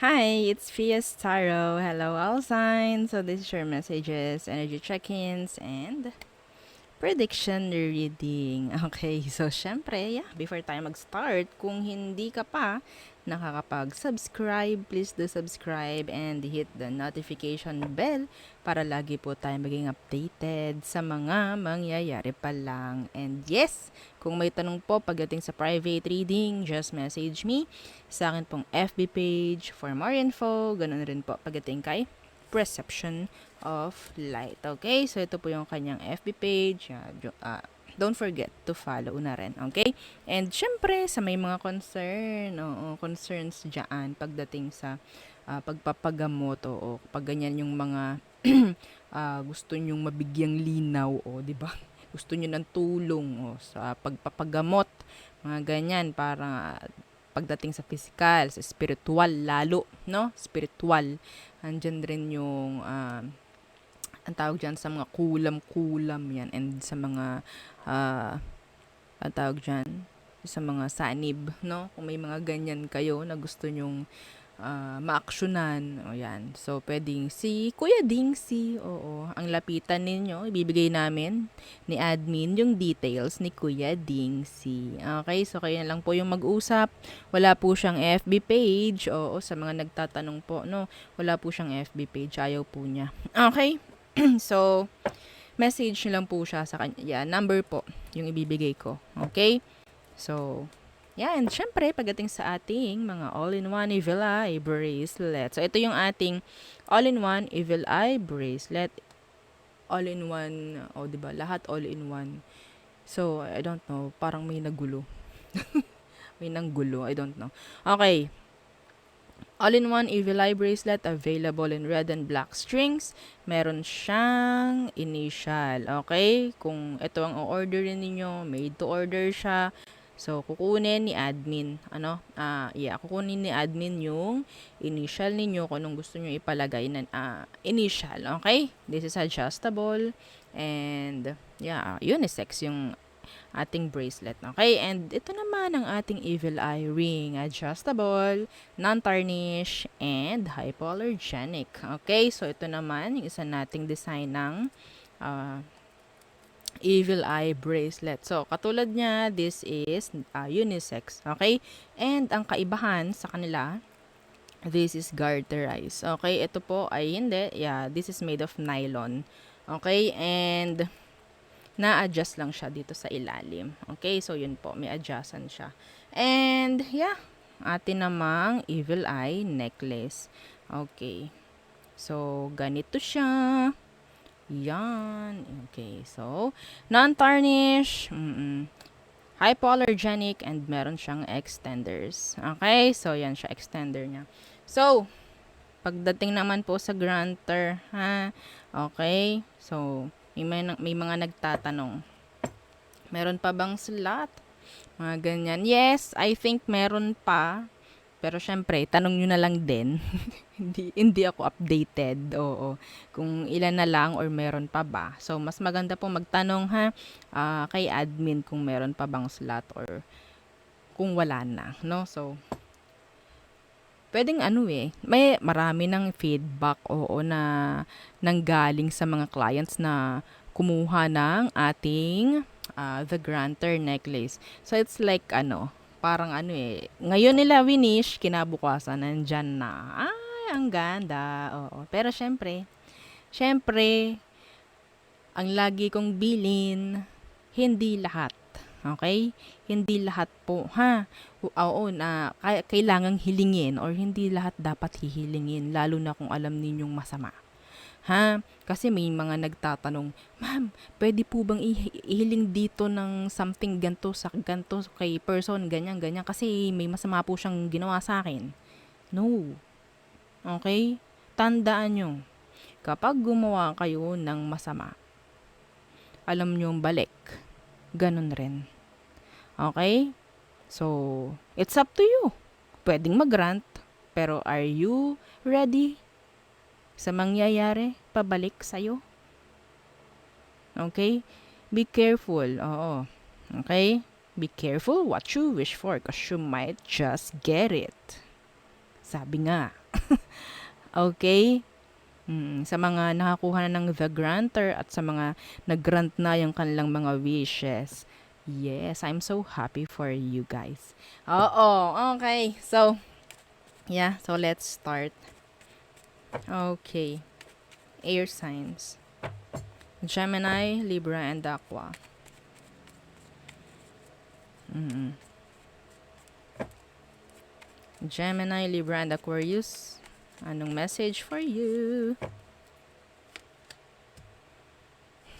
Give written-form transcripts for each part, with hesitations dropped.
Hi, it's Fias Taro. Hello, all signs. So this is your messages, energy check-ins, and prediction reading. Okay, so syempre, yeah, before tayo mag-start, kung hindi ka pa nakakapag-subscribe, please do subscribe and hit the notification bell para lagi po tayo maging updated sa mga mangyayari pa lang. And yes, kung may tanong po pagdating sa private reading, just message me sa akin pong FB page for more info. Ganun rin po pagdating kay Perception of Light. Okay? So, ito po yung kanyang FB page. Don't forget to follow na rin. Okay? And, syempre, sa may mga concerns dyan pagdating sa pagpapagamot o pag ganyan yung mga gusto nyong mabigyang linaw o, di ba? Gusto nyo ng tulong o sa pagpapagamot, mga ganyan, para pagdating sa physical, sa spiritual lalo, no? Spiritual. Andyan rin yung ang tawag dyan sa mga kulam-kulam yan and sa mga ang tawag dyan sa mga sanib, no? Kung may mga ganyan kayo na gusto nyong maaksyonan, o yan. So, pwedeng si Kuya Dingsi, oo, ang lapitan ninyo, ibibigay namin ni admin yung details ni Kuya Dingsi. Okay, so kayo na lang po yung mag-usap. Wala po siyang FB page, oo, sa mga nagtatanong po, no, wala po siyang FB page, ayaw po niya. Okay, so, message nyo lang po siya sa kanya. Yeah, number po, yung ibibigay ko. Okay, so, yeah, and syempre, pagdating sa ating mga all-in-one Evil Eye bracelet. So, ito yung ating all-in-one Evil Eye bracelet. All-in-one, o, diba? Lahat all-in-one. So, I don't know. Parang may nagulo. May nanggulo. I don't know. Okay. All-in-one Evil Eye bracelet available in red and black strings. Meron siyang initial. Okay? Kung ito ang o-orderin ninyo, made to order siya. So, kukunin ni admin, kukunin ni admin yung initial ninyo kung anong gusto nyo ipalagay na initial, okay? This is adjustable and unisex yung ating bracelet, okay? And ito naman ang ating Evil Eye ring, adjustable, non-tarnish, and hypoallergenic, okay? So, ito naman yung isa nating design ng Evil Eye bracelet. So, katulad niya, this is unisex. Okay? And ang kaibahan sa kanila, this is garterized. Okay? Ito po ay hindi. Yeah, this is made of nylon. Okay? And na-adjust lang siya dito sa ilalim. Okay? So, yun po. May adjustan siya. And, yeah. Atin namang Evil Eye necklace. Okay. So, ganito siya. Yan. Okay. So, non-tarnish, hypoallergenic, and meron siyang extenders. Okay? So, yan siya, extender niya. So, pagdating naman po sa granter, ha? Okay? So, may mga nagtatanong. Meron pa bang slot? Mga ganyan. Yes, I think meron pa. Pero syempre, tanong nyo na lang din. hindi ako updated. Oo. Kung ilan na lang or meron pa ba. So, mas maganda po magtanong kay admin kung meron pa bang slot or kung wala na. No? So, pwedeng may marami ng feedback na nanggaling sa mga clients na kumuha ng ating the granter necklace. So, it's like parang ngayon nila winish, kinabukasan, nandyan na. Ay, ang ganda. Oo. Pero syempre, ang lagi kong bilin, hindi lahat. Okay? Hindi lahat po, ha? Oo, na kailangang hilingin or hindi lahat dapat hihilingin, lalo na kung alam ninyong masama. Ha? Kasi may mga nagtatanong, ma'am, pwede po bang ihiling dito ng something ganto sa ganto kay person, ganyan, ganyan, kasi may masama po siyang ginawa sa akin. No. Okay? Tandaan nyo, kapag gumawa kayo ng masama, alam nyo balik. Ganun rin. Okay? So, it's up to you. Pwedeng mag-grant, pero are you ready sa mangyayari pabalik sa'yo? Okay? Be careful. Oo. Okay? Be careful what you wish for because you might just get it. Sabi nga. Okay? Sa mga nakakuha na ng The Granter at sa mga nag-grant na yung kanilang mga wishes. Yes, I'm so happy for you guys. Oo, okay. So, yeah, so let's start. Okay. Air signs. Gemini, Libra, and Aqua. Gemini, Libra, and Aquarius. Anong message for you?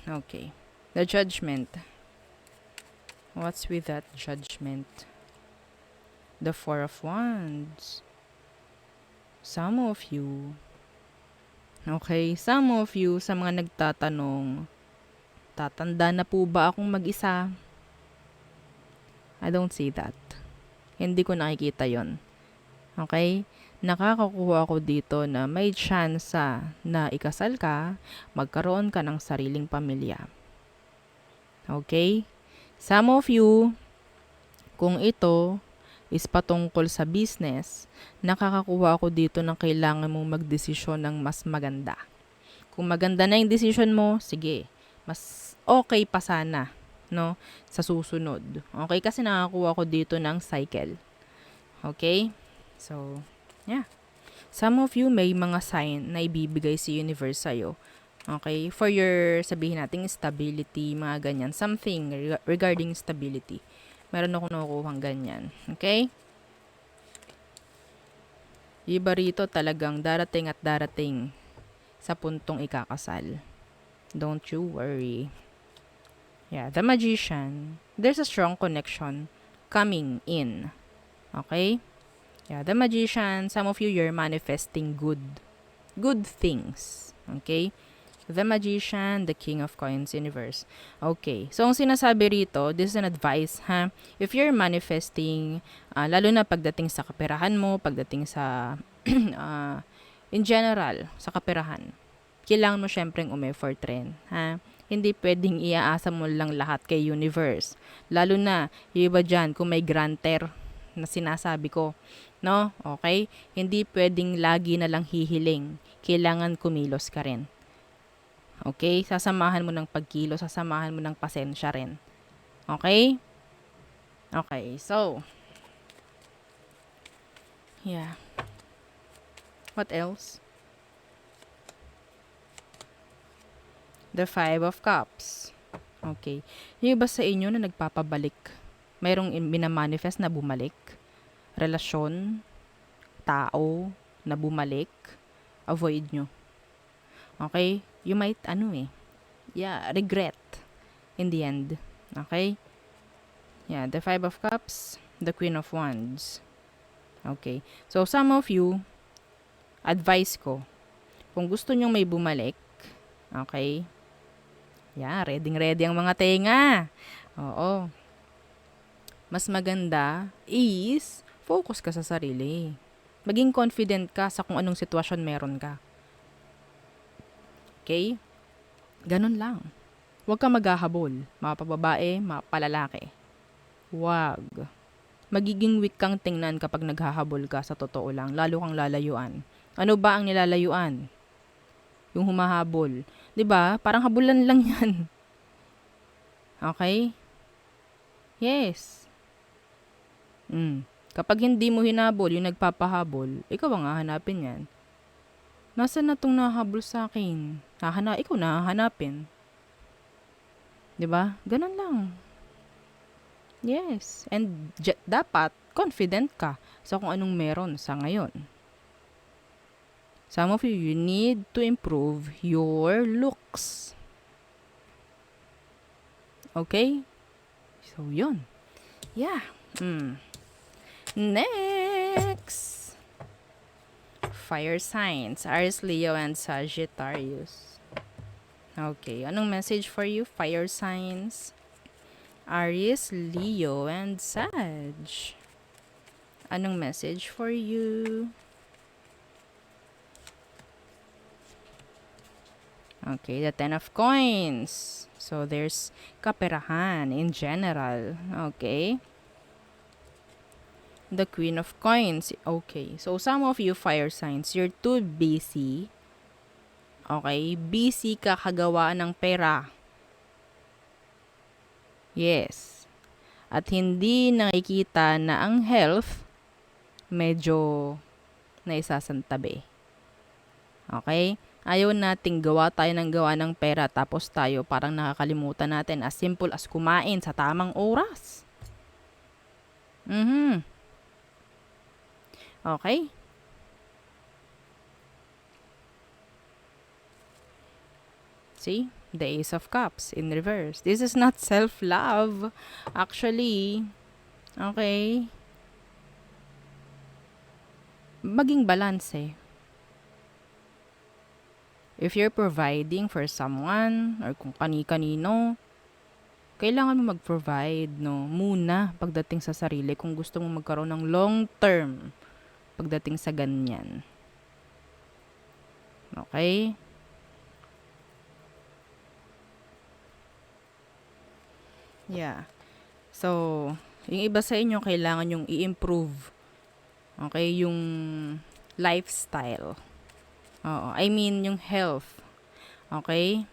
Okay. The Judgment. What's with that Judgment? The Four of Wands. Some of you. Okay, some of you sa mga nagtatanong, tatanda na po ba akong mag-isa? I don't see that. Hindi ko nakikita yon. Okay? Nakakakuha ako dito na may tsansa na ikasal ka, magkaroon ka ng sariling pamilya. Okay? Some of you, kung ito is patungkol sa business, nakakakuha ako dito ng kailangan mong magdesisyon ng mas maganda. Kung maganda na yung decision mo, sige, mas okay pa sana, no, sa susunod. Okay, kasi nakakuha ko dito ng cycle. Okay? So, yeah. Some of you may mga sign na ibibigay si universe sa'yo. Okay? For your, sabihin natin, stability, mga ganyan. Something regarding stability. Meron akong nakukuhang ganyan. Okay? Iba rito talagang darating at darating sa puntong ikakasal. Don't you worry. Yeah, the Magician. There's a strong connection coming in. Okay? Yeah, the Magician, some of you, you're manifesting good things. Okay? The Magician, the King of Coins universe. Okay. So, ang sinasabi rito, this is an advice, ha? If you're manifesting, lalo na pagdating sa kaperahan mo, pagdating sa, in general, sa kaperahan, kailangan mo syempreng umeffort rin, ha? Hindi pwedeng iaasa mo lang lahat kay universe. Lalo na, yung iba dyan, kung may granter na sinasabi ko, no? Okay? Hindi pwedeng lagi na lang hihiling. Kailangan kumilos ka rin. Okay? Sasamahan mo ng pagkilo, sasamahan mo ng pasensya rin. Okay? Okay, so. Yeah. What else? The Five of Cups. Okay. Yung iba sa inyo na nagpapabalik. Mayroong minamanifest na bumalik. Relasyon, tao, na bumalik. Avoid nyo. Okay? You might, regret in the end. Okay? Yeah, the Five of Cups, the Queen of Wands. Okay. So, some of you, advice ko, kung gusto nyong may bumalik, okay? Yeah, ready ang mga tenga. Oo. Mas maganda is, focus ka sa sarili. Maging confident ka sa kung anong sitwasyon meron ka. Okay? Ganun lang. Huwag ka maghahabol. Mga pababae, mga palalaki. Huwag. Magiging weak kang tingnan kapag naghahabol ka sa totoo lang. Lalo kang lalayuan. Ano ba ang nilalayuan? Yung humahabol. 'Di ba? Parang habulan lang yan. Okay? Yes. Kapag hindi mo hinabol, yung nagpapahabol, ikaw ang hahanapin yan. Nasaan na tong nahabol sa akin? Ikaw na hahanapin. 'Di ba? Ganun lang. Yes. And dapat confident ka sa kung anong meron sa ngayon. Some of you need to improve your looks. Okay? So, yun. Yeah. Next. Fire signs. Aries, Leo, and Sagittarius. Okay. Anong message for you, fire signs? Aries, Leo, and Sag. Anong message for you? Okay, the Ten of Coins. So, there's kaperahan in general. Okay. The Queen of Coins. Okay. So, some of you fire signs, you're too busy. Okay? Busy ka kagawa ng pera. Yes. At hindi nakikita na ang health medyo naisasantabi. Okay? Ayaw nating gawa tayo ng pera tapos tayo parang nakakalimutan natin as simple as kumain sa tamang oras. Okay? See? The Ace of Cups in reverse. This is not self-love. Actually, okay, maging balance eh. If you're providing for someone or kung kani-kanino, kailangan mo mag-provide, no? Muna pagdating sa sarili kung gusto mo magkaroon ng long term pagdating sa ganyan. Okay? Yeah. So, yung iba sa inyo kailangan yung i-improve. Okay? Yung lifestyle. Oo. I mean, yung health. Okay?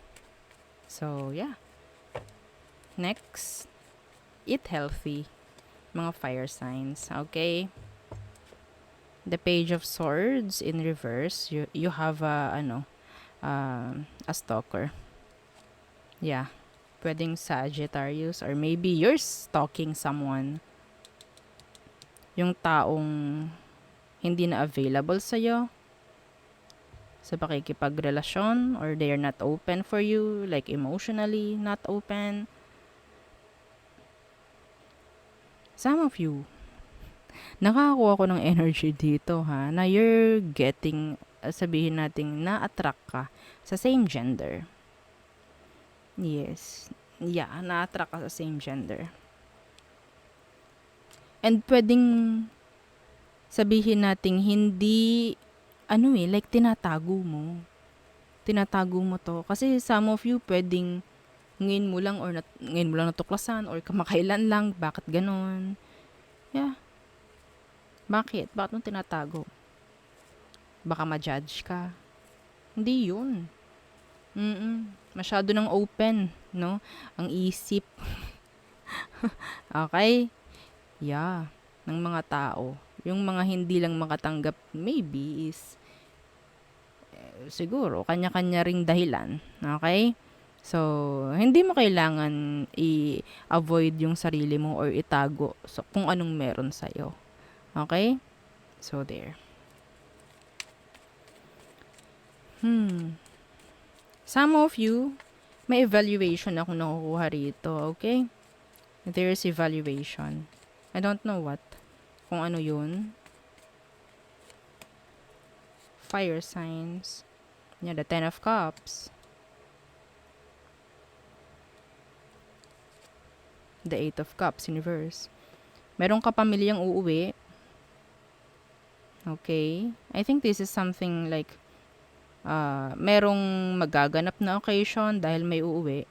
So, yeah. Next, eat healthy. Mga fire signs. Okay? The Page of Swords in reverse. You have a stalker. Yeah. Pwedeng Sagittarius or maybe you're stalking someone. Yung taong hindi na available sa'yo sa pakikipagrelasyon or they are not open for you, like emotionally not open. Some of you, nakakakuha ko ng energy dito ha, na you're getting, sabihin natin, na-attract ka sa same gender. Yes. Yeah, na-attract ka sa same gender. And pwedeng sabihin natin hindi, like tinatago mo. Tinatago mo to. Kasi some of you pwedeng ngayon mo lang natuklasan or kamakailan lang. Bakit ganon? Yeah. Bakit? Bakit mo tinatago? Baka ma-judge ka. Hindi yun. Masyado nang open, no? Ang isip. Okay? Yeah. Ng mga tao. Yung mga hindi lang makatanggap, maybe is, siguro, kanya-kanya ring dahilan. Okay? So, hindi mo kailangan i-avoid yung sarili mo or itago kung anong meron sa'yo. Okay? So, there. Some of you, may evaluation akong nakukuha rito. Okay? There is evaluation. I don't know what. Kung ano yun. Fire signs. Yeah, the Ten of Cups. The Eight of Cups in reverse. Meron ka pamilyang uuwi. Okay? I think this is something like merong magaganap na occasion dahil may uuwi.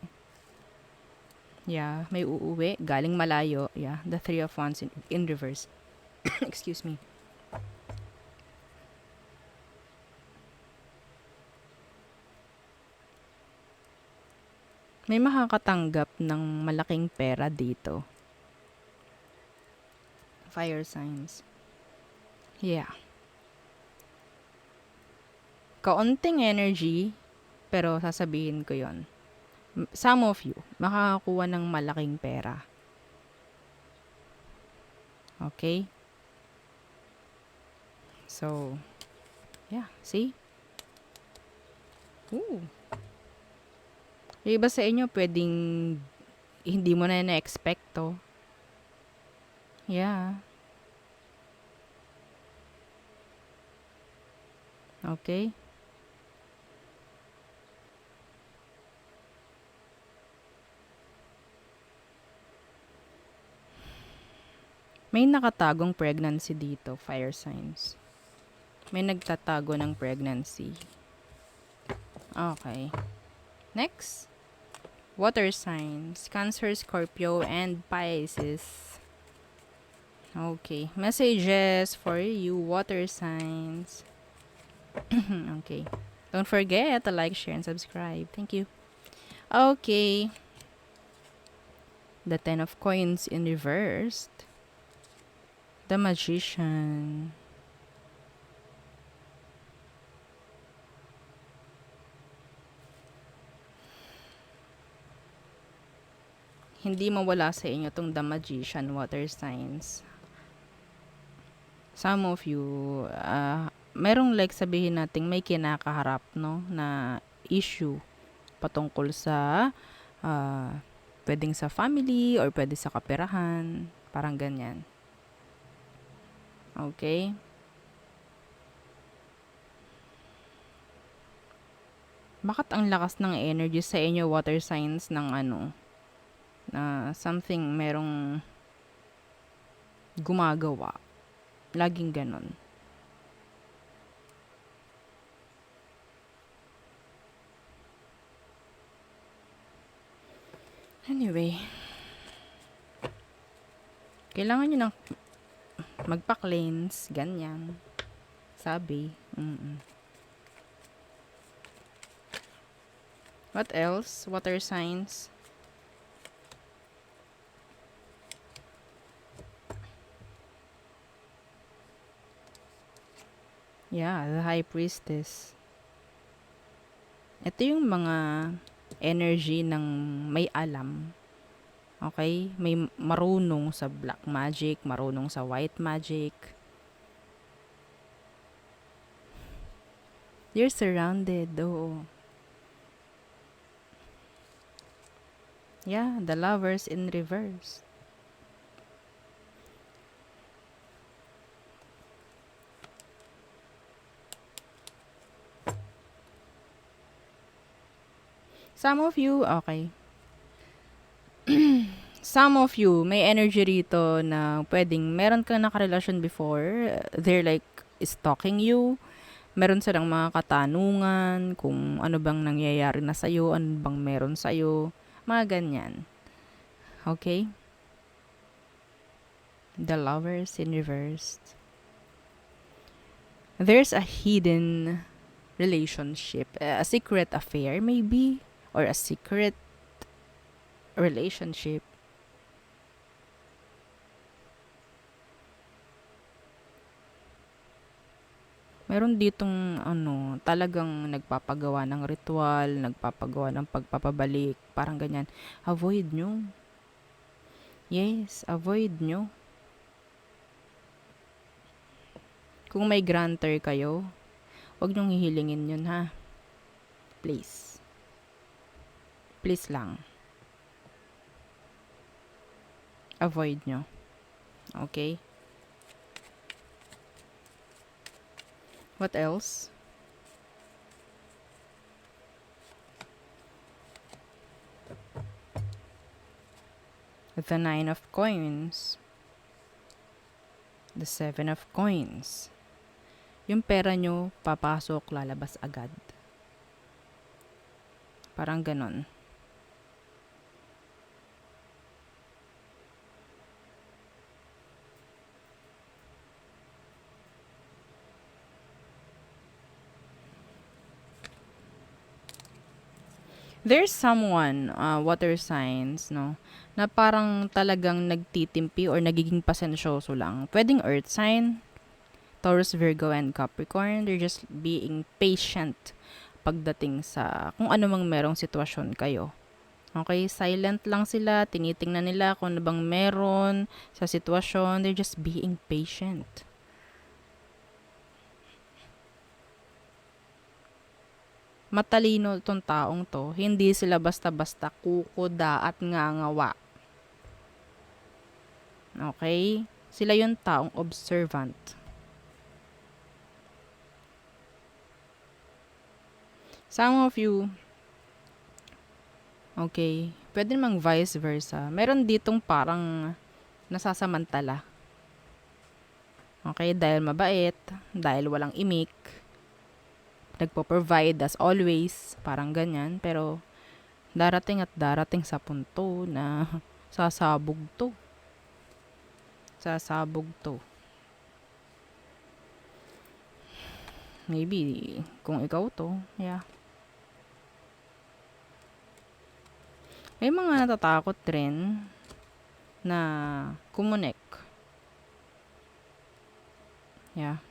Yeah, may uuwi. Galing malayo. Yeah, the Three of Wands in reverse. Excuse me. May makakatanggap ng malaking pera dito. Fire signs. Yeah. Kaunting energy, pero sasabihin ko yon. Some of you, makakakuha ng malaking pera. Okay? So, yeah. See? Ooh. Yung iba sa inyo, pwedeng hindi mo na na-expect to. Yeah. Okay? May nakatagong pregnancy dito, fire signs. May nagtatago ng pregnancy. Okay. Next. Water signs. Cancer, Scorpio, and Pisces. Okay. Messages for you, water signs. Okay. Don't forget to like, share, and subscribe. Thank you. Okay. The Ten of Coins in reversed. The Magician. Hindi mawala sa inyo tong The Magician, water signs. Some of you, merong like sabihin nating may kinakaharap, no, na issue patungkol sa pwedeng sa family or pwede sa kaperahan, parang ganyan. Okay? Bakit ang lakas ng energy sa inyo, water signs, ng na something merong gumagawa? Laging ganon. Anyway, kailangan nyo ng magpa-cleanse, ganyan. Sabi. What else? Water signs. Yeah, the High Priestess. Ito yung mga energy ng may alam. Okay? May marunong sa black magic, marunong sa white magic. You're surrounded, though. Yeah, the Lovers in reverse. Some of you, okay. Some of you, may energy rito na pwedeng meron kang nakarelasyon before. They're like stalking you. Meron silang mga katanungan kung ano bang nangyayari na sa'yo, ano bang meron sa'yo. Mga ganyan. Okay? The Lovers in reverse. There's a hidden relationship, a secret affair maybe, or a secret relationship. Meron ditong talagang nagpapagawa ng ritual, nagpapagawa ng pagpapabalik, parang ganyan. Avoid nyo. Yes, avoid nyo. Kung may grantor kayo, huwag nyong hihilingin yun, ha? Please. Please lang. Avoid nyo. Okay? What else? The Nine of Coins. The Seven of Coins. Yung pera nyo, papasok, lalabas agad. Parang ganon. There's someone, water signs, no, na parang talagang nagtitimpi or nagiging pasensyoso lang. Pwedeng earth sign, Taurus, Virgo, and Capricorn. They're just being patient pagdating sa kung ano mang merong sitwasyon kayo. Okay, silent lang sila, tinitingnan nila kung ano bang meron sa sitwasyon. They're just being patient. Matalino itong taong to. Hindi sila basta-basta kukuda at ngangawa. Okay? Sila yung taong observant. Some of you, okay, pwede namang vice versa. Meron ditong parang nasasamantala. Okay, dahil mabait, dahil walang imik, nagpo-provide as always, parang ganyan. Pero, darating at darating sa punto na sasabog to. Sasabog to. Maybe, kung ikaw to, yeah. May mga natatakot rin na kumunik. Yeah.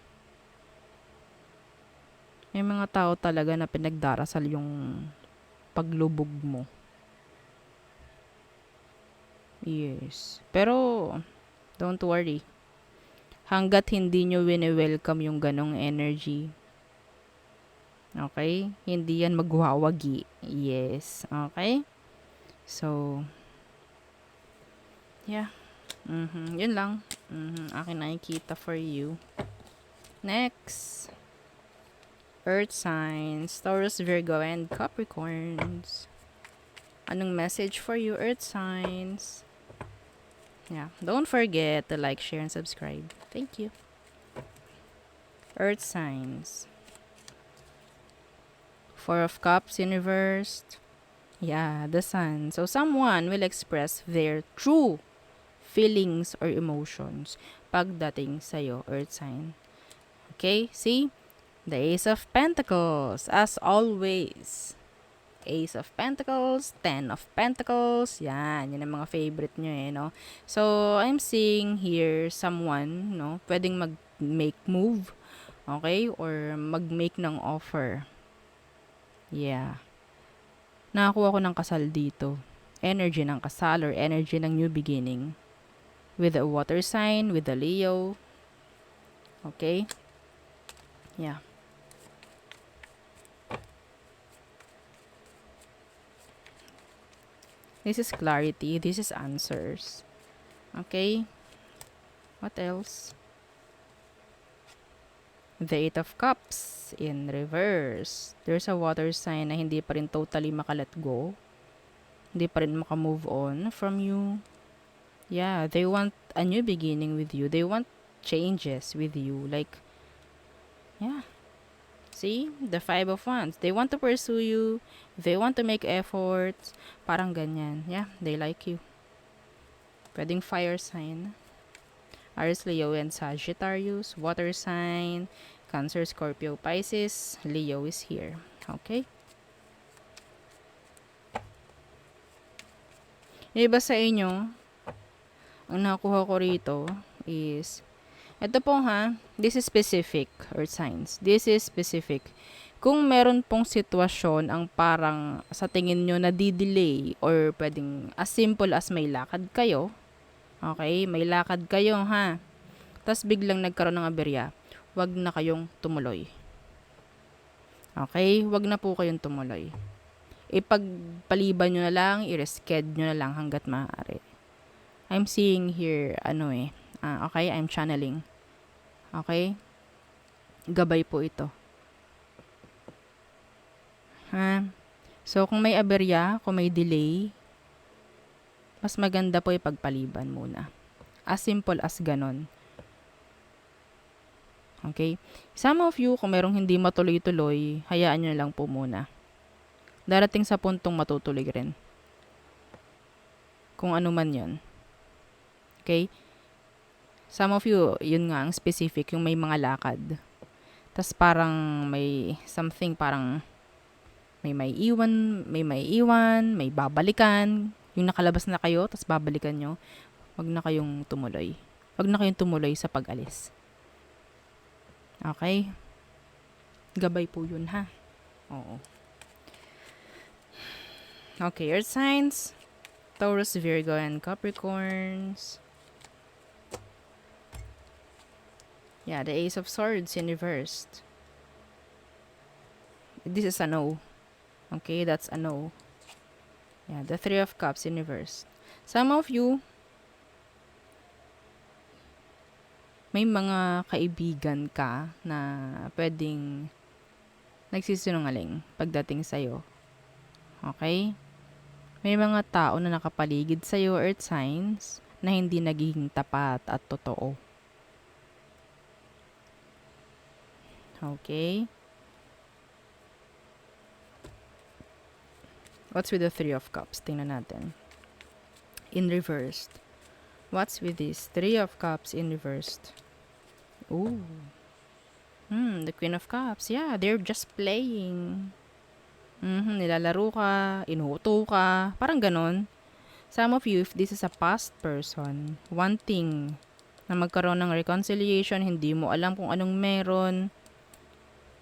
May mga tao talaga na pinagdarasal yung paglubog mo. Yes. Pero, don't worry. Hanggat hindi nyo wini-welcome yung ganong energy. Okay? Hindi yan magwawagi. Yes. Okay? So, yeah. Yun lang. Akin nakikita for you. Next. Earth signs. Taurus, Virgo, and Capricorns. Anong message for you, Earth signs? Yeah. Don't forget to like, share, and subscribe. Thank you. Earth signs. Four of Cups, Universe. Yeah, the Sun. So, someone will express their true feelings or emotions pagdating sa'yo, Earth sign. Okay? See? The Ace of Pentacles, as always. Ace of Pentacles, Ten of Pentacles. Yan ang mga favorite nyo no? So, I'm seeing here someone, no? Pwedeng mag-make move, okay? Or mag-make ng offer. Yeah. Nakakuha ko ng kasal dito. Energy ng kasal or energy ng new beginning. With a water sign, with a Leo. Okay? Yeah. This is clarity. This is answers. Okay? What else? The Eight of Cups in reverse. There's a water sign na hindi pa rin totally makalet go. Hindi pa rin makamove on from you. Yeah, they want a new beginning with you. They want changes with you. Like, yeah. See? The Five of Wands. They want to pursue you. They want to make efforts. Parang ganyan. Yeah, they like you. Pwedeng fire sign. Aries, Leo, and Sagittarius. Water sign. Cancer, Scorpio, Pisces. Leo is here. Okay? Iba sa inyo, ang nakuha ko rito is, ito po this is specific, Earth signs. This is specific. Kung meron pong sitwasyon ang parang sa tingin nyo na di-delay or pwedeng as simple as may lakad kayo, okay, may lakad kayo tas biglang nagkaroon ng aberya, wag na kayong tumuloy. Okay, wag na po kayong tumuloy. Ipagpaliban nyo na lang, i-reschedule nyo na lang hanggat maaari. I'm seeing here, okay, I'm channeling. Okay? Gabay po ito. So, kung may aberya, kung may delay, mas maganda po ipagpaliban muna. As simple as ganon. Okay? Some of you, kung merong hindi matuloy-tuloy, hayaan nyo lang po muna. Darating sa puntong matutuloy rin. Kung ano man yon. Okay? Some of you, yun nga, ang specific, yung may mga lakad. Tas parang may something, parang may iwan, may babalikan. Yung nakalabas na kayo, tas babalikan nyo. Wag na kayong tumuloy. Wag na kayong tumuloy sa pag-alis. Okay? Gabay po yun, Oo. Okay, Earth signs. Taurus, Virgo, and Capricorns. Yeah, the Ace of Swords in reverse. This is a no. Okay, that's a no. Yeah, the Three of Cups in reverse. Some of you, may mga kaibigan ka na pwedeng nagsisinungaling pagdating sa'yo. Okay? May mga tao na nakapaligid sa'yo, Earth signs, na hindi nagiging tapat at totoo. Okay? What's with the Three of Cups? Tingnan natin. In reverse. What's with this? Three of Cups in reversed. Ooh. The Queen of Cups. Yeah, they're just playing. Nilalaro ka, inuuto ka, parang ganon. Some of you, if this is a past person, wanting na magkaroon ng reconciliation, hindi mo alam kung anong meron,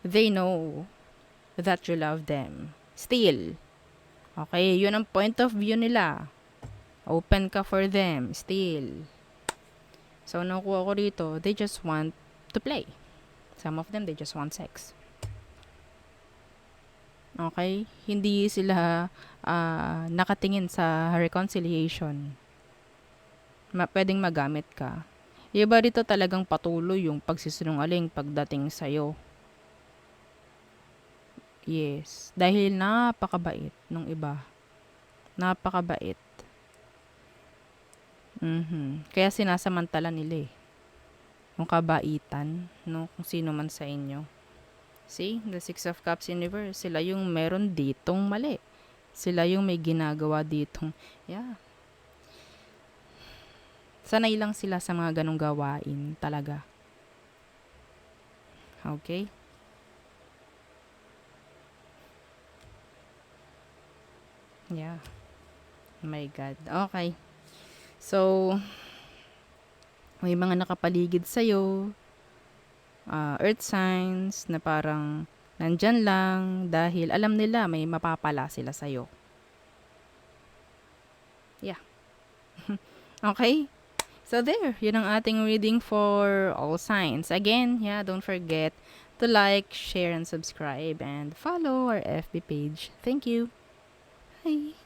they know that you love them. Still. Okay, yun ang point of view nila. Open ka for them. Still. So, nakuha ko dito, they just want to play. Some of them, they just want sex. Okay? Hindi sila nakatingin sa reconciliation. Pwedeng magamit ka. Iba rito talagang patuloy yung pagsisinungaling pagdating sa'yo. Yes. Dahil napakabait nung iba. Napakabait. Kaya sinasamantala nila eh. Yung kabaitan, no? Kung sino man sa inyo. See? The Six of Cups in reverse. Sila yung meron ditong mali. Sila yung may ginagawa ditong, yeah. Sanay lang sila sa mga ganong gawain talaga. Okay? Yeah. My God. Okay. So, may mga nakapaligid sa'yo, earth signs na parang nandyan lang dahil alam nila may mapapala sila sa'yo. Yeah. Okay? So there, yun ang ating reading for all signs. Again, yeah, don't forget to like, share, and subscribe, and follow our FB page. Thank you. Bye.